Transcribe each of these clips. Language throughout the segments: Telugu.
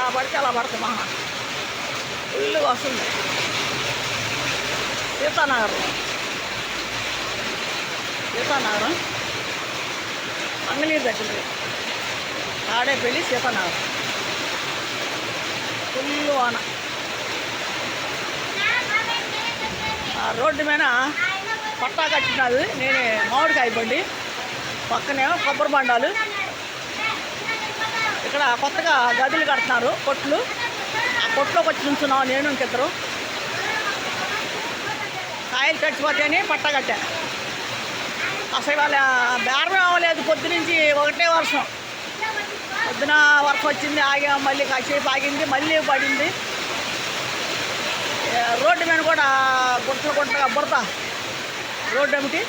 ఎలా పడితే అలా పడుతుంది మహా ఫుల్గా వస్తుంది. సీతానగరం మంగళీరు దగ్గర తాడేపల్లి సీతానగరం ఫుల్ వాన. రోడ్డు మీద పట్టా కట్టినది నేనే మామిడికాయ బండి, పక్కనే కొబ్బరి బండాలు. ఇక్కడ కొత్తగా గదులు కడుతున్నారు కొట్లు, ఆ కొట్లోకి వచ్చి నుంచున్నాం నేను ఇంకిద్దరు. కాయలు చచ్చిపోతాయని పట్టా కట్టా. అసలు వాళ్ళ బేరం అవ్వలేదు, పొద్దునుంచి ఒకటే వర్షం. పొద్దున వర్షం వచ్చింది, ఆగా మళ్ళీ కాసేపు ఆగింది, మళ్ళీ పడింది. రోడ్డు మీద కూడా గుంటగా బురద రోడ్డు ఏమిటి,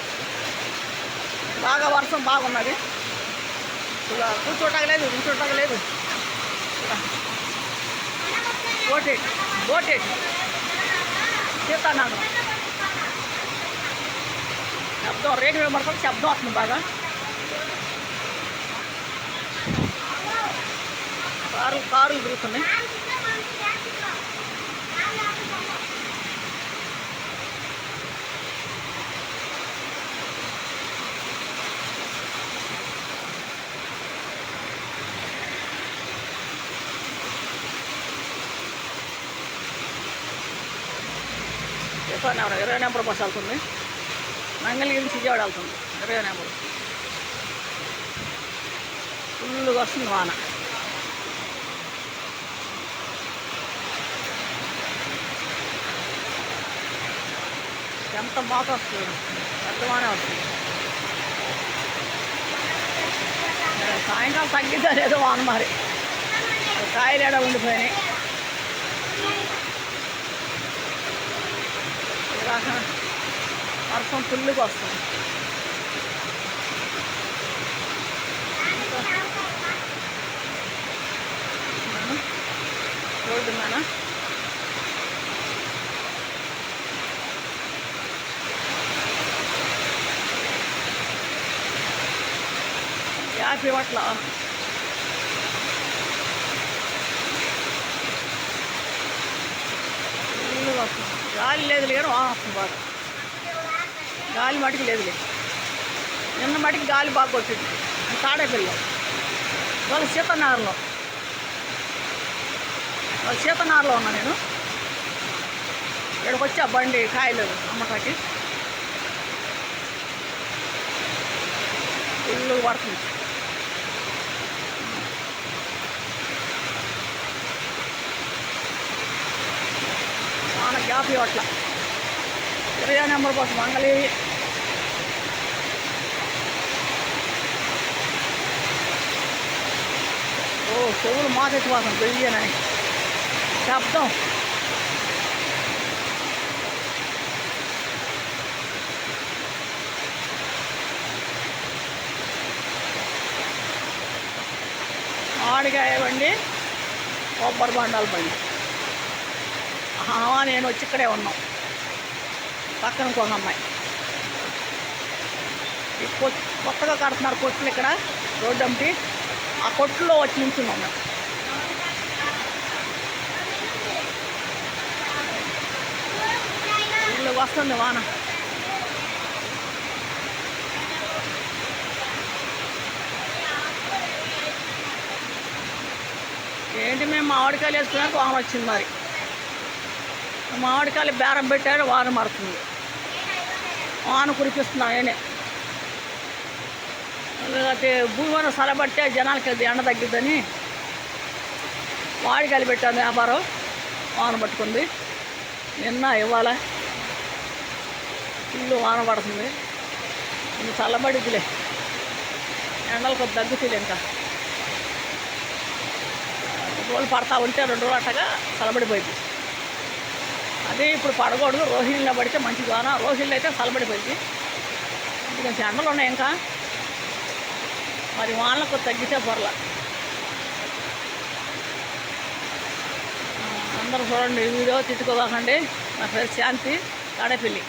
బాగా వర్షం బాగున్నది. కూర్చోటలేదు బోటేట్ సీతానగరం. శబ్దం రేడియో పడుతుంది, శబ్దం వస్తుంది బాగా. కారులు తిరుగుతున్నాయి. సీతానగరం 20 నెంబర్ బస్సు వెళ్తుంది, మంగళగిరి నుంచి విజయవాడ వెళ్తుంది 20 నెంబర్. ఫుల్గా వస్తుంది వాన. ఎంత బాగా వస్తుంది, పెద్దవానే వస్తుంది. సాయంకాలం తగ్గిద్దా లేదో వాన మరి, కాయలు ఏడా ఉండిపోయినాయి. వర్షం ఫుల్గా వస్తుంది. రోడ్డు మీద యాభై వట్ల ఫుల్గా వస్తుంది. గాలి లేదు కానీ వాన వస్తుంది బాగా. గాలి మటుకు లేదు. నిన్న మటుకు గాలి బాగా కొట్టింది తాడేపల్లిలో. వాళ్ళ సీతనారులో ఉన్నా నేను. ఇక్కడికి వచ్చి ఆ బండి కాయలు అమ్మకాకి ఫుల్గా పడుతుంది. వాన గ్యాప్ ఇవ్వట్ల. 20 number bus Mangalagiri. చెవులు మాకెత్తిపోతుంది పెరిగానని శబ్దం. మామిడికాయ బండి, కొబ్బరి బండాల బండి. నేను వచ్చి ఇక్కడే ఉన్నాం, పక్కన ఇంకొక అమ్మాయి. కొత్తగా కడుతున్నారు కొట్లు ఇక్కడ రోడ్డు అమ్మటి, ఆ కొట్లో వచ్చి నించున్నాం మేము. ఇల్లు వస్తుంది వాన. ఏంటి మేము మామిడికాయలు వేసుకున్నాక వాన వచ్చింది మరి. మామిడికాయలు బేరం పెట్టారు, వాన పడుతుంది. వాన కురిపిస్తున్నాం నేనే. లేకపోతే భూమి సలబట్టే జనాలకి అది ఎండ తగ్గిద్దని మామిడికాయలు పెట్టాను వ్యాపారం. వాన పట్టుకుంది. నిన్న ఇవాళ ఇల్లు వాన పడుతుంది. ఇంక చల్లబడిద్దిలే, ఎండలు కొద్ది తగ్గుతుంది. ఇంకా రోజులు పడతా ఉంటే 2 రోజులు అట్టగా చల్లబడిపోయింది. అదే ఇప్పుడు పడకూడదు, రోహిణిలో పడితే మంచిది వాన. రోహిణిలో అయితే చల్లబడిపోయింది. కొంచెం ఎండలు ఉన్నాయి ఇంకా, మరి వానలకు తగ్గితే పొరల. అందరూ చూడండి వీడియో, తిట్టుకోకండి. నా పేరు శాంతి, తాడేపల్లి.